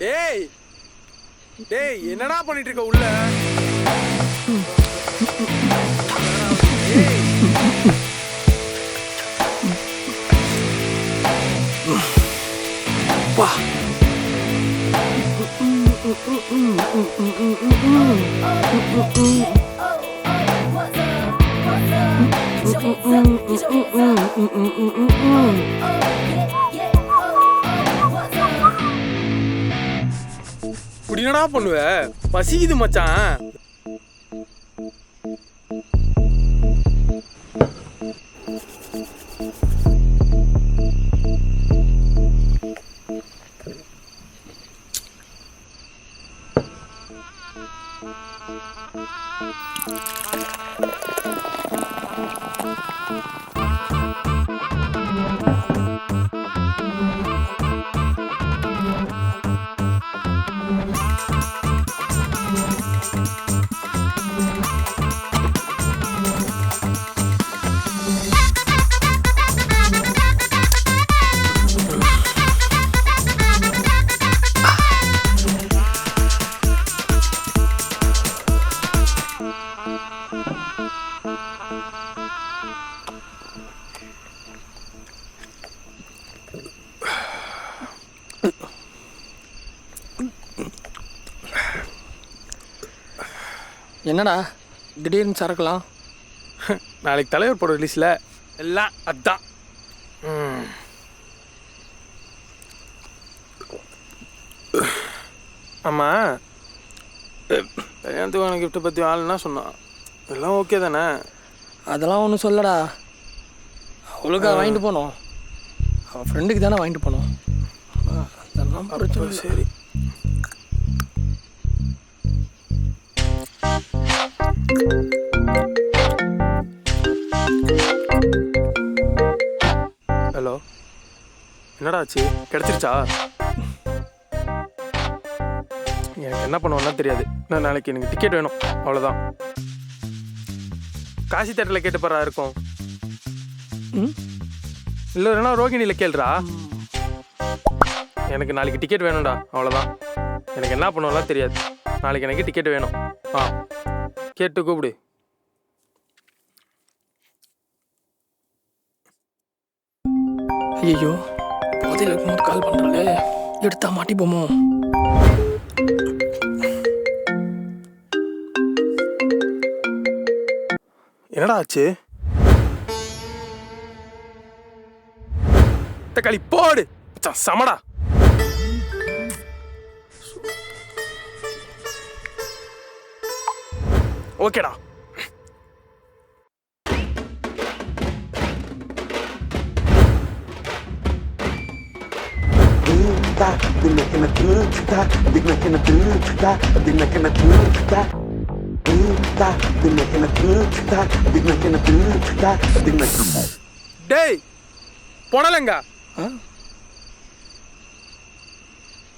டேய் டேய் என்னடா பண்ணிட்டு இருக்க உள்ள? டேய் வா. இப்படி என்னடா பண்ணுவ? பசிக்குது மச்சான். என்னடா திடீர்னு சரக்கலாம்? நாளைக்கு தலைவர் போட ரிலீஸில் எல்லாம் அதான். ஆமாம், கல்யாணத்துக்கு உனக்கு கிஃப்ட்டை பற்றி ஆளுன்னா சொன்னான். எல்லாம் ஓகே தானே? அதெல்லாம் ஒன்றும் சொல்லடா. அவளுக்காக வாங்கிட்டு போனோம், அவள் ஃப்ரெண்டுக்கு தானே வாங்கிட்டு போனோம். அதெல்லாம் பிரச்சனை. சரி. ஹலோ, என்னடா ஆச்சு? கிடச்சிருச்சா? எனக்கு என்ன பண்ணுவேன்னா தெரியாது. நான் நாளைக்கு எனக்கு டிக்கெட் வேணும், அவ்வளோதான். காசி தேட்டரில் கேட்டு போறா இருக்கும். இல்லை இல்லைனா ரோகிணியில் கேள்றா. எனக்கு நாளைக்கு டிக்கெட் வேணும்டா, அவ்வளோதான். எனக்கு என்ன பண்ணுவோம்லாம் தெரியாது. நாளைக்கு எனக்கு டிக்கெட் வேணும். கேட்டு கூப்பிடு. ஐயோ, போதையில் இருக்கும்போது கால் பண்ணுறாளே, எடுத்தா மாட்டிப்போமோ? என்னடா ஆச்சு? தக்காளி போடு சமடா. ஓகேடா. டேய் போனலங்க.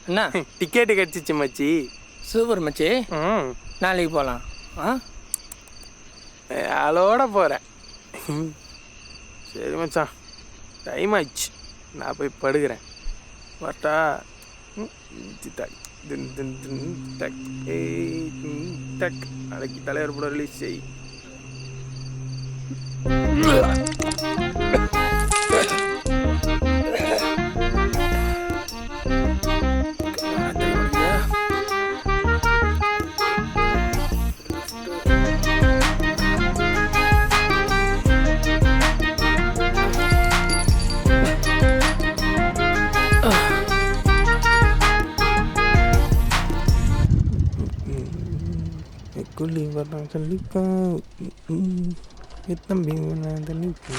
என்ன டிக்கெட்டு கிடச்சிச்சு மச்சி. சூப்பர் மச்சி. நாளைக்கு போகலாம். அதோட போகிறேன். சரி மச்சான், டைம் ஆயிடுச்சு, நான் போய் படுக்கிறேன். வரட்டா? நாளைக்கு தலைவர் கூட ரிலீஸ் செய். குள்ளி வரலாம் சொல்லிக்கோ தம்பி தள்ளிக்கோ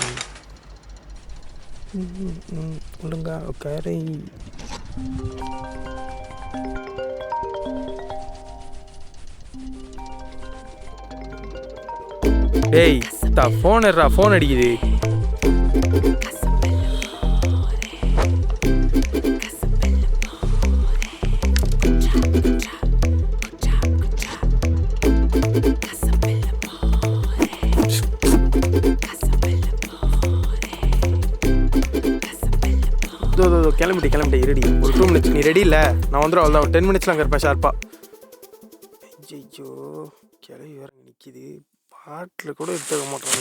ஒழுங்கா உட்காரை. டேய் ஃபோன் எடுறா, ஃபோன் அடிக்குது. கிளம்பிட்டு ரெடி ஒரு 2 மினிட்ஸ். நீ ரெடி இல்லை, நான் வந்துடும். அவ்வளோதான், ஒரு 10 மினிட்ஸ்லாம் அங்கே இருப்பேன் ஷார்ப்பா. ஐயோ கிளவி வேற நிற்கிது, பாட்டில் கூட எடுத்துக்க மாட்டேன்.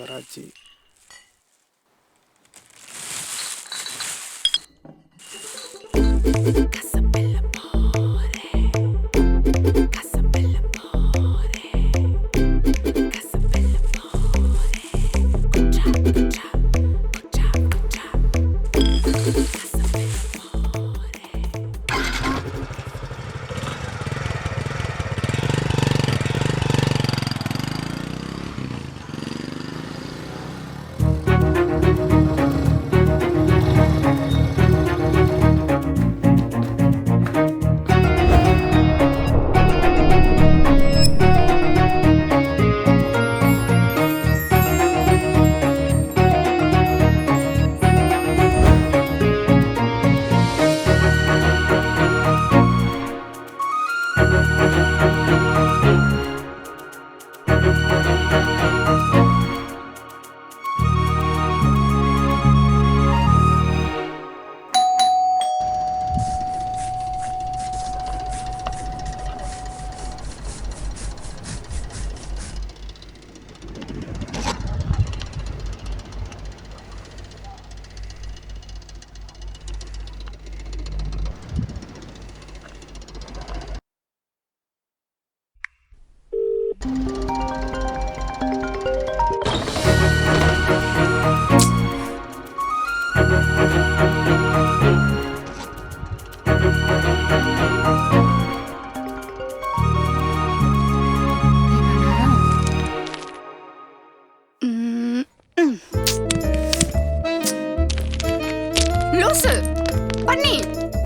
வராச்சு. லூசு பண்ணி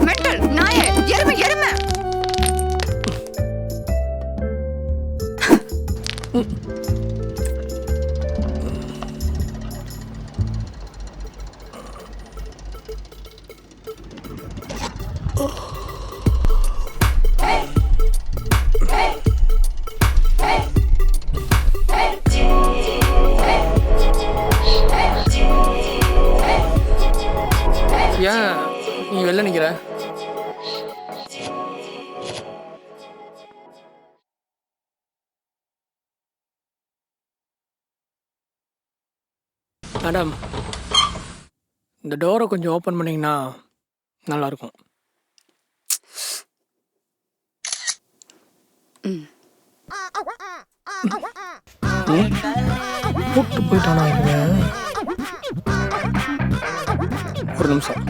மெண்டல் நாயே எருமை எருமை. ஏன் நீ வெளில நிற்கிற? மேடம், இந்த டோரை கொஞ்சம் ஓப்பன் பண்ணிங்கன்னா நல்லாயிருக்கும். போட்டு போயிட்டானா இவன்? ஒரு நிமிஷம்.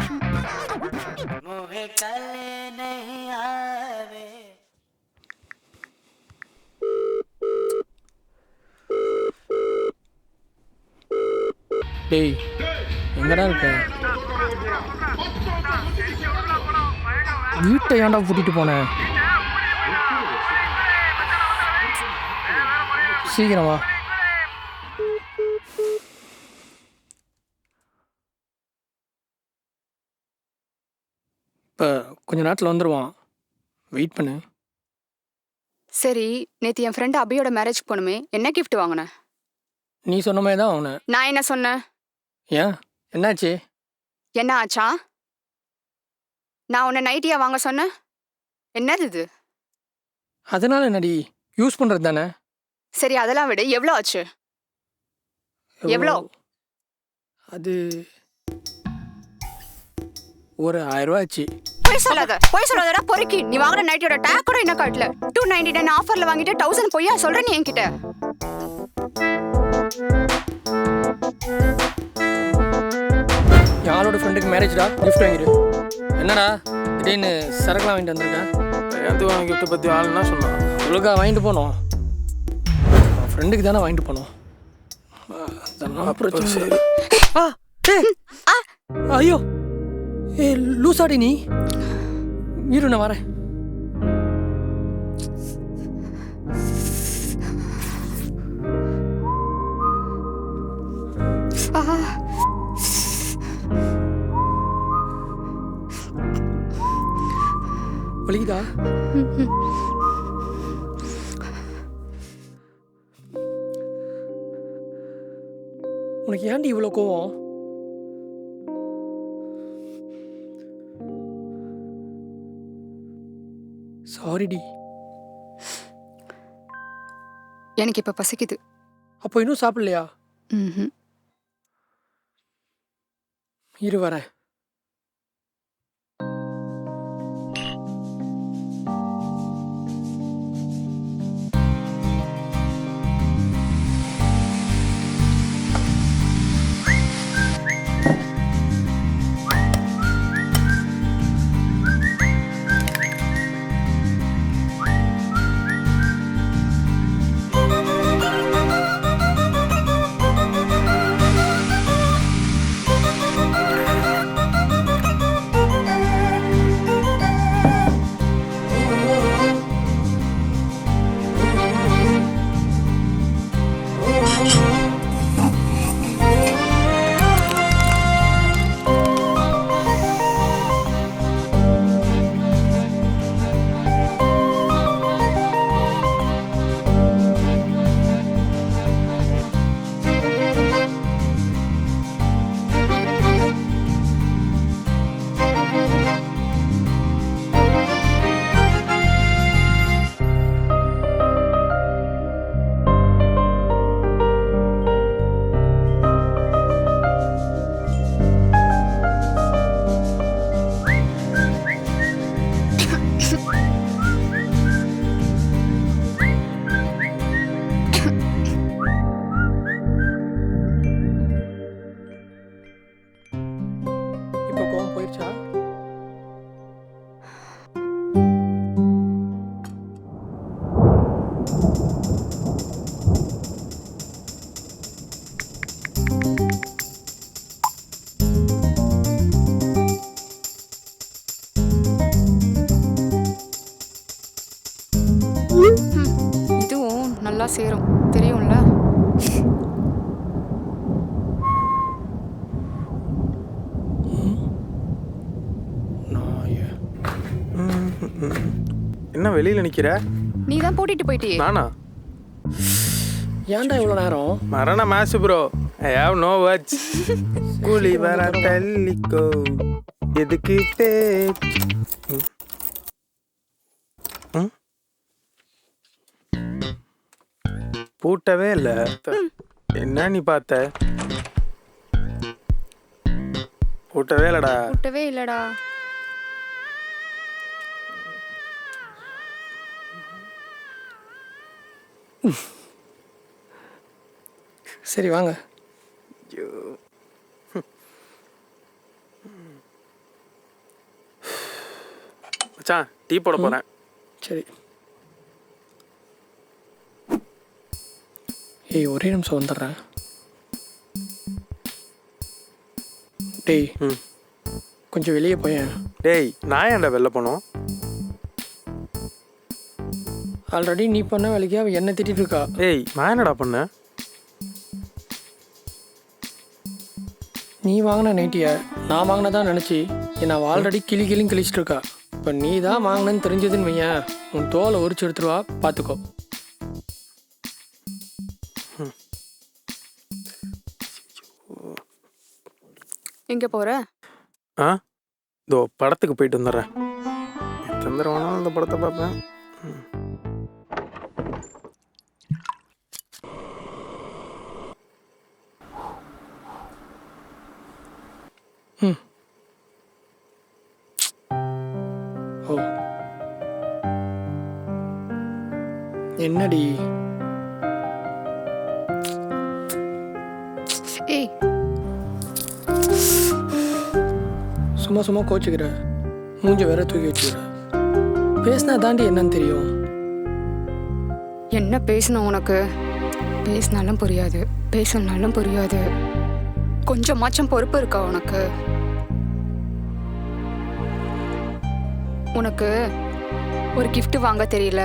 டேய், எங்கடா இருக்க? வீட்டை ஏன்டா கூட்டிட்டு போனேன்? சீக்கிரம் வா. இப்போ கொஞ்ச நேரத்தில் வந்துடுவான், வெயிட் பண்ணு. சரி, நேத்து என் ஃப்ரெண்ட் அபியோட மேரேஜ்க்கு போனுமே, என்ன கிஃப்ட் வாங்கின? நீ சொன்ன மாதிரி தான் அவனை. நான் என்ன சொன்னேன்? ஏன் என்னாச்சு? என்ன ஆச்சா? நான் உன்னை நைட்டியா வாங்க சொன்னேன். என்னது இது? அதனால என்னடி, யூஸ் பண்ணுறது தானே. சரி, அதெல்லாம் விடு. எவ்வளோ ஆச்சு? எவ்வளோ? அது ஒரு 1000 ரூபா ஆச்சு. போய் சொல்லாதடா பொறுக்கி. நீ வாங்குற நைட்டியோட டேக் கூட என்ன காட்டல. 299 ஆஃபர்ல வாங்கிட்டு 1000 பொய்யா சொல்ற நீ என்கிட்ட. யாரோட ஃப்ரெண்டுக்கு மேரேஜ்டா, கிஃப்ட் வாங்கிடு. என்னடா திடீர்னு சரக்குலாம் வாங்கிட்டு வந்திருக்கேன்? கல்யாணத்துக்கு வாங்க கிஃப்ட்டை பற்றி ஆளுன்னா சொன்னான். ஒழுங்காக வாங்கிட்டு போனோம். ஃப்ரெண்டுக்கு தானே வாங்கிட்டு போனோம். அதெல்லாம் பிரச்சனை. சரி. ஐயோ, ஏ லூசாடி நீ. இரு நான் வரேன். வலிக்குதா? உனக்கு ஏன்டி இவ்வளோ கோவம்? சாரிடி. எனக்கு இப்ப பசிக்குது. அப்போ இன்னும் சாப்பிடலையா? ம்ஹும். இரு வரேன். இப்போ கோவம் போயிடுச்சா? இதுவும் நல்லா சேரும் தெரியும்ல. நாயே. என்ன வெளியில் நிற்கிற? நீ தான் போட்டிட்டு போயிட்டியே. நானா? ஏன்டா இவ்வளோ நேரம்? மரண match bro. I have no words. Coolie வர தள்ளிக்கோ எதுக்கு பேச்சு? பூட்டவே இல்லை. என்ன நீ பார்த்த? பூட்டவே இல்லடா. விட்டவே இல்லடா. சரி வாங்க. ஐயோ. மச்சான் டீ போட போறேன். சரி. ஏய் ஒரே நிமிஷம் வந்துடுறேன். டேய் ம். கொஞ்சம் வெளியே போயேன். டேய் நான் ஏன்டா வெளில போனோம்? ஆல்ரெடி நீ பண்ண வேலைக்கு அவள் என்ன திட்டிட்டு இருக்கா. ஏய் நான் என்னடா பண்ணேன்? நீ வாங்கின நைட்டியை நான் வாங்கினதான் நினச்சி என்னை அவள் ஆல்ரெடி கிளின்னு கிழிச்சிட்டு இருக்கா. இப்போ நீ தான் வாங்கினேன்னு தெரிஞ்சதுன்னு வையன், உன் தோலை உரிச்சு எடுத்துருவா, பார்த்துக்கோ. எங்க போற? ஆ இதோ படத்துக்கு போயிட்டு வந்துடுறேன். எத்தனை தடவை வேணாலும் இந்த படத்தை பார்ப்பேன். ம். ஓ என்னடி? ஏய் சும்மா சும்மா கோச்சுக்கிற, மூஞ்ச வேற தூக்கி வச்சுக்கிற. பேசினா தாண்டி என்னன்னு தெரியும். என்ன பேசணும் உனக்கு? பேசினாலும் புரியாது, பேசணும்னாலும் புரியாது. கொஞ்சமாச்சும் பொறுப்பு இருக்கா உனக்கு? உனக்கு ஒரு gift வாங்க தெரியல,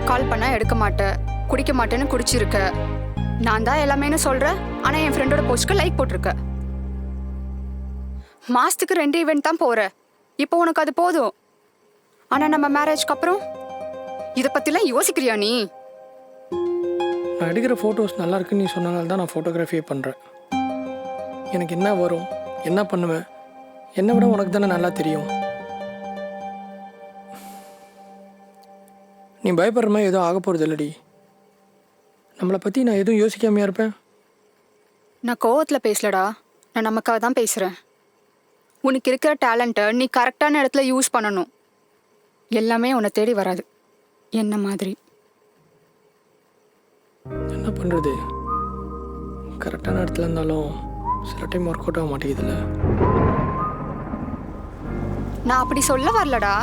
கால் பண்ணா எடுக்க மாட்டேன், குடிக்க மாட்டேன்னு குடிச்சிருக்க. நான் தான் எல்லாமேன்னு சொல்றேன், ஆனா என் ஃப்ரெண்டோட போஸ்ட்க்கு லைக் போட்டிருக்க. மாசத்துக்கு 2 ஈவெண்ட் தான் போற. இப்போ உனக்கு அது போதும். ஆனா நம்ம மேரேஜ்க்கு அப்புறம் இத பத்திலாம் யோசிக்கிறியா நீ? நான் நான் எடுக்கிற ஃபோட்டோஸ் நல்லா இருக்குன்னு நீ சொன்னனால தான் நான் ஃபோட்டோகிராஃபியே பண்ணுறேன். எனக்கு என்ன வரும், என்ன பண்ணுவேன், என்னை விட உனக்கு தானே நல்லா தெரியும். நீ பயப்படுற மாதிரி எதுவும் ஆக போகிறது இல்லடி. நம்மளை பற்றி நான் எதுவும் யோசிக்காமையா இருப்பேன். நான் கோவத்தில் பேசலடா, நான் நமக்காக தான் பேசுகிறேன். உனக்கு இருக்கிற டேலண்ட்டை நீ கரெக்டான இடத்துல யூஸ் பண்ணணும். எல்லாமே உன்னை தேடி வராது, என்ன மாதிரி. என்ன பண்ணுறது, கரெக்டான இடத்துல இருந்தாலும் சில டைம் ஒர்க் அவுட் ஆக மாட்டேங்குதுல்ல. நான் அப்படி சொல்ல வரலடா.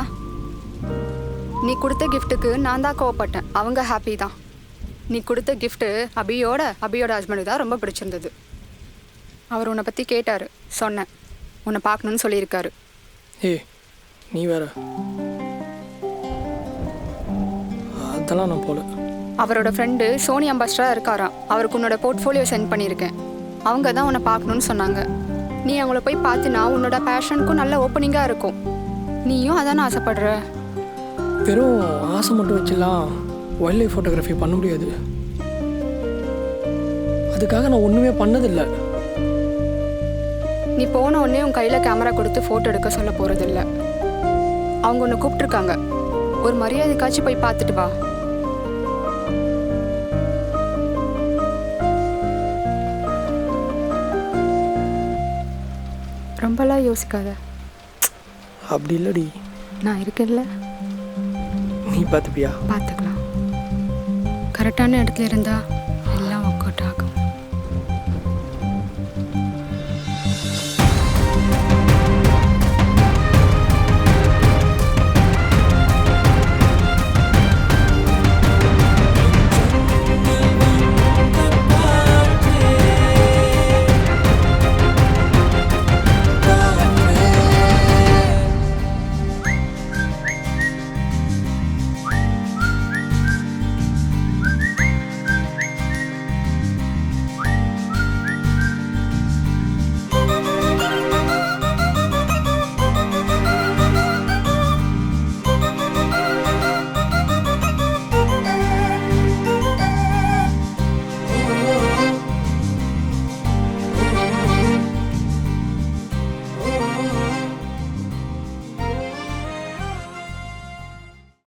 நீ கொடுத்த கிஃப்ட்டுக்கு நான் தான் கோவப்பட்டேன், அவங்க ஹாப்பி தான். நீ கொடுத்த கிஃப்ட்டு அபியோட ஹஸ்பண்டுக்கு தான் ரொம்ப பிடிச்சிருந்தது. அவர் உன்னை பற்றி கேட்டார், சொன்னேன். உன்னை பார்க்கணுன்னு சொல்லியிருக்காரு. ஏய் நீ வேற, அதெல்லாம் நான் போல. அவரோட ஃப்ரெண்டு சோனி அம்பாஸ்டராக இருக்காராம். அவருக்கு உன்னோட போர்ட்ஃபோலியோ சென்ட் பண்ணியிருக்கேன். அவங்க தான் உன்னை பார்க்கணுன்னு சொன்னாங்க. நீ அவங்கள போய் பார்த்தினா உன்னோட பேஷனுக்கும் நல்ல ஓப்பனிங்காக இருக்கும். நீயும் அதானே ஆசைப்படுற. வெறும் ஆசை மட்டும் வச்சுலாம் வைல்ட் லைஃப் ஃபோட்டோகிராஃபி பண்ண முடியாது. அதுக்காக நான் ஒன்றுமே பண்ணதில்லை. நீ போன உடனே உன் கையில் கேமரா கொடுத்து ஃபோட்டோ எடுக்க சொல்ல போகிறதில்ல. அவங்க உன்னை கூப்பிட்ருக்காங்க. ஒரு மரியாதைக்காச்சும் போய் பார்த்துட்டு வா. ரொம்பலாம் யோசிக்காத. அப்படி இல்லடி. நான் இருக்கேன்ல, நீ பார்த்துப்பியா? பார்த்துக்கலாம். கரெக்டான இடத்துல இருந்தா